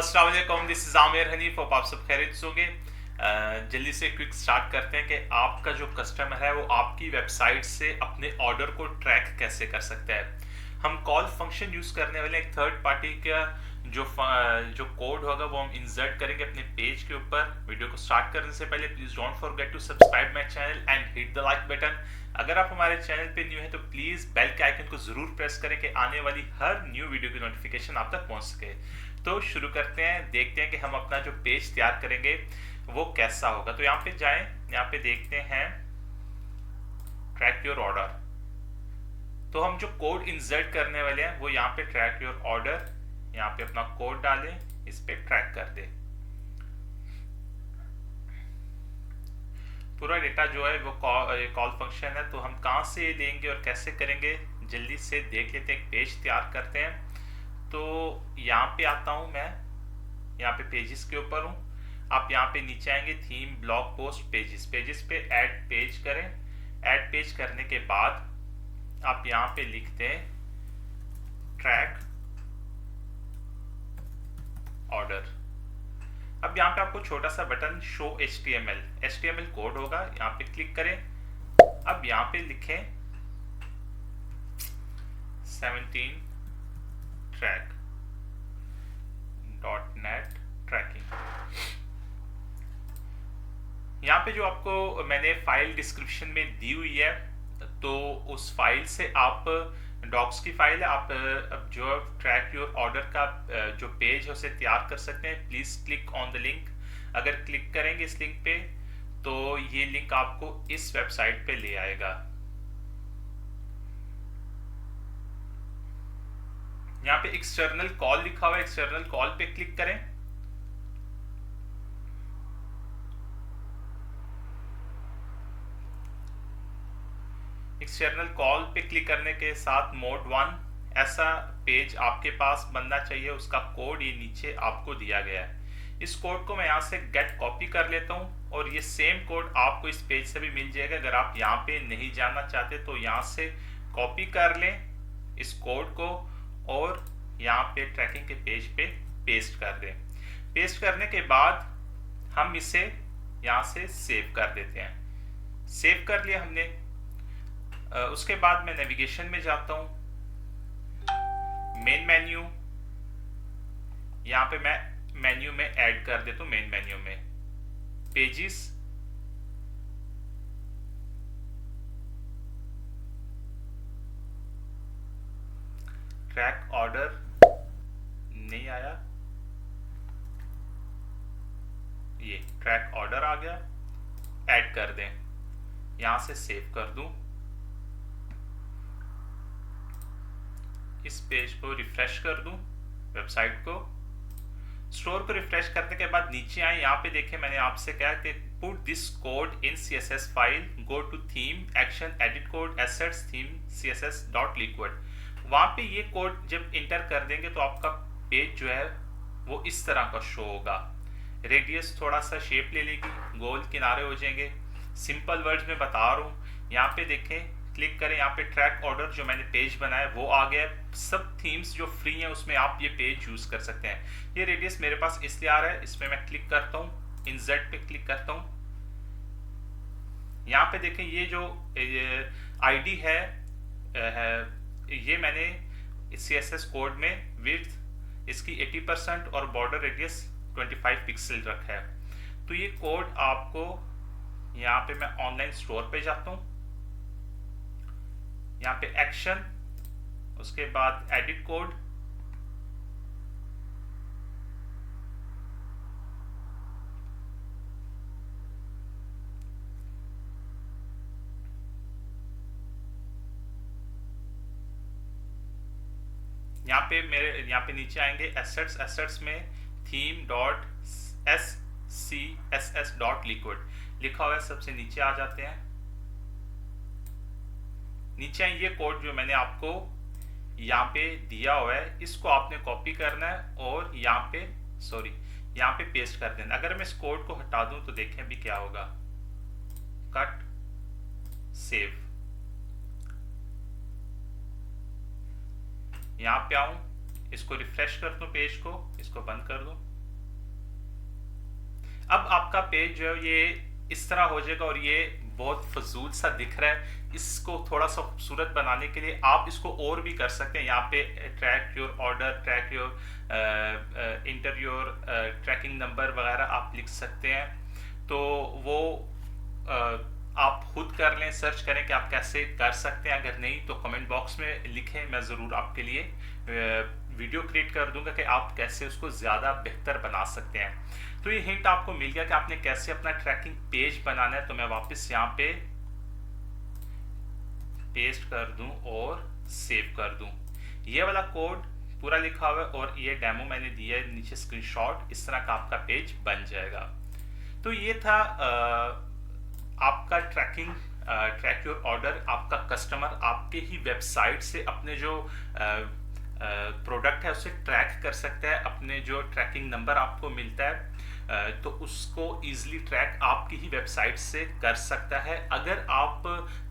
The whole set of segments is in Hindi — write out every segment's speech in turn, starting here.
अस्सलाम वालेकुम, दिस इज़ आमिर हनीफ। और आप सब खैरियत से होंगे। जल्दी से क्विक स्टार्ट करते हैं कि आपका जो कस्टमर है वो आपकी वेबसाइट से अपने ऑर्डर को ट्रैक कैसे कर सकता है। हम कॉल फंक्शन यूज़ करने वाले एक थर्ड पार्टी का जो कोड होगा वो हम इंसर्ट करेंगे अपने पेज के ऊपर। वीडियो को स्टार्ट करने से पहले please don't forget to subscribe my channel and hit the like button. अगर आप हमारे चैनल पे न्यू हैं तो प्लीज़ बेल के आइकन को ज़रूर प्रेस करें कि आने वाली हर न्यू वीडियो की नोटिफिकेशन आप तक पहुंच सके। तो शुरू करते हैं, देखते हैं कि हम अपना जो पेज तैयार करेंगे वो कैसा होगा। तो यहाँ पे जाएं, यहाँ पे देखते हैं ट्रैक योर ऑर्डर। तो हम जो कोड इंसर्ट करने वाले हैं वो यहाँ पे ट्रैक योर ऑर्डर, यहाँ पे अपना कोड डालें, इस पे ट्रैक कर दें। पूरा डेटा जो है वो कॉल फंक्शन है, तो हम कहाँ से लेंगे और कैसे करेंगे जल्दी से देख लेते हैं। एक पेज तैयार करते हैं। तो यहाँ पे आता हूँ मैं, यहाँ पे पेजेस के ऊपर हूँ। आप यहाँ पे नीचे आएंगे, theme, blog post, pages. Pages पे ऐड पेज करें। ऐड पेज करने के बाद आप यहाँ पे लिखते हैं ट्रैक ऑर्डर। अब यहाँ पे आपको छोटा सा बटन शो HTML कोड होगा, यहाँ पे क्लिक करें। अब यहाँ पे लिखें 17 ट्रैक .NET ट्रैकिंग। यहाँ पे जो आपको मैंने फाइल डिस्क्रिप्शन में दी हुई है, तो उस फाइल से आप डॉक्स की फाइल है, आप जो ट्रैक योर ऑर्डर का जो पेज है उसे तैयार कर सकते हैं। Please click on the link. अगर क्लिक करेंगे इस लिंक पे तो ये लिंक आपको इस वेबसाइट पे ले आएगा। यहाँ पे एक्सटर्नल कॉल लिखा हुआ है, एक्सटर्नल कॉल पे क्लिक करें। एक्सटर्नल कॉल पे क्लिक करने के साथ मोड 1 ऐसा पेज आपके पास बनना चाहिए। उसका कोड ये नीचे आपको दिया गया है। इस कोड को मैं यहाँ से गेट कॉपी कर लेता हूँ और ये सेम कोड आपको इस पेज से भी मिल जाएगा। अगर आप यहाँ पे नहीं जाना चाहते तो यहाँ से कॉपी कर लें इस कोड को और यहाँ पे ट्रैकिंग के पेज पे पेस्ट कर दें। पेस्ट करने के बाद हम इसे यहाँ से सेव कर देते हैं। सेव कर लिया हमने। उसके बाद मैं नेविगेशन में जाता हूँ, मेन मेन्यू, यहाँ पे मैं मेन्यू में ऐड कर देता हूँ। मेन मेन्यू में पेजेस, ट्रैक ऑर्डर नहीं आया, ये ट्रैक ऑर्डर आ गया, ऐड कर दें। यहां से सेव कर दूं। इस पेज को रिफ्रेश कर दूं, वेबसाइट को, स्टोर को रिफ्रेश करने के बाद नीचे आए। यहाँ पे देखें मैंने आपसे कहा कि put this code in CSS file, go to theme, action, edit code, assets, theme, CSS dot liquid. वहां पे ये कोड जब इंटर कर देंगे तो आपका पेज जो है वो इस तरह का शो होगा। रेडियस थोड़ा सा शेप ले लेगी, गोल किनारे हो जाएंगे। सिंपल वर्ड्स में बता रहा हूँ। यहाँ पे देखें, क्लिक करें, यहाँ पे ट्रैक ऑर्डर जो मैंने पेज बनाया वो आ गया। सब थीम्स जो फ्री हैं उसमें आप ये पेज यूज कर सकते हैं। ये रेडियस मेरे पास इसलिए आ रहा है, इसमें मैं क्लिक करता हूँ, इंसर्ट पे क्लिक करता हूँ। यहाँ पे देखें ये जो आईडी है, ये मैंने CSS कोड में विड्थ इसकी 80% और बॉर्डर रेडियस 25 पिक्सल रखा है। तो ये कोड आपको, यहाँ पे मैं ऑनलाइन स्टोर पे जाता हूँ, यहाँ पे एक्शन, उसके बाद एडिट कोड, यहाँ पे मेरे यहाँ पे नीचे आएंगे एसेट्स। एसेट्स में theme dot SCSS dot liquid लिखा हुआ है, सबसे नीचे आ जाते हैं। नीचे ये कोड जो मैंने आपको यहाँ पे दिया हुआ है इसको आपने कॉपी करना है और यहाँ पे पेस्ट कर देना। अगर मैं इस कोड को हटा दूं तो देखें भी क्या होगा। कट, सेव, यहाँ पे आऊं, इसको रिफ्रेश कर दूं, पेज को, इसको बंद कर दूं। अब आपका पेज जो है ये इस तरह हो जाएगा और ये बहुत फजूल सा दिख रहा है। इसको थोड़ा सा खूबसूरत बनाने के लिए आप इसको और भी कर सकते हैं। यहाँ पे track your order, track your inter your tracking number वगैरह आप लिख सकते हैं। तो वो आप खुद कर लें, सर्च करें कि आप कैसे कर सकते हैं। अगर नहीं तो कमेंट बॉक्स में लिखें, मैं ज़रूर आपके लिए वीडियो क्रिएट कर दूंगा कि आप कैसे उसको ज़्यादा बेहतर बना सकते हैं। तो ये हिंट आपको मिल गया कि आपने कैसे अपना ट्रैकिंग पेज बनाना है। तो मैं वापस यहाँ पे पेस्ट कर दूं और सेव कर दूं। ये वाला कोड पूरा लिखा हुआ है और ये डेमो मैंने दिया है नीचे स्क्रीनशॉट। इस तरह का आपका पेज बन जाएगा। तो ये था आपका ट्रैकिंग, ट्रैक योर ऑर्डर। आपका कस्टमर आपके ही वेबसाइट से अपने जो प्रोडक्ट है उसे ट्रैक कर सकता है। अपने जो ट्रैकिंग नंबर आपको मिलता है तो उसको इजीली ट्रैक आपकी ही वेबसाइट से कर सकता है। अगर आप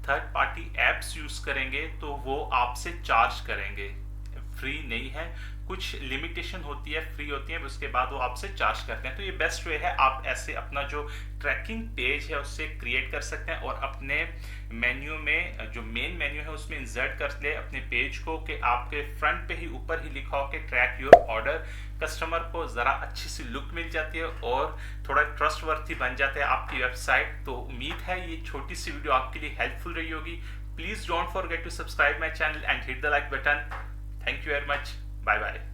थर्ड पार्टी एप्स यूज करेंगे तो वो आपसे चार्ज करेंगे, फ्री नहीं है। कुछ लिमिटेशन होती है, फ्री होती है, उसके बाद वो आपसे चार्ज करते हैं। तो ये बेस्ट वे है, आप ऐसे अपना जो ट्रैकिंग पेज है उससे क्रिएट कर सकते हैं और अपने मेन्यू में, जो मेन मेन्यू है उसमें इंसर्ट कर ले अपने पेज को, कि आपके फ्रंट पे ही ऊपर ही लिखा हो कि ट्रैक योर ऑर्डर। कस्टमर को ज़रा अच्छी सी लुक मिल जाती है और थोड़ा ट्रस्टवर्थी बन जाता है आपकी वेबसाइट। तो उम्मीद है ये छोटी सी वीडियो आपके लिए हेल्पफुल रही होगी। Please don't forget to subscribe my channel and hit the like button. Thank you very much. Bye bye.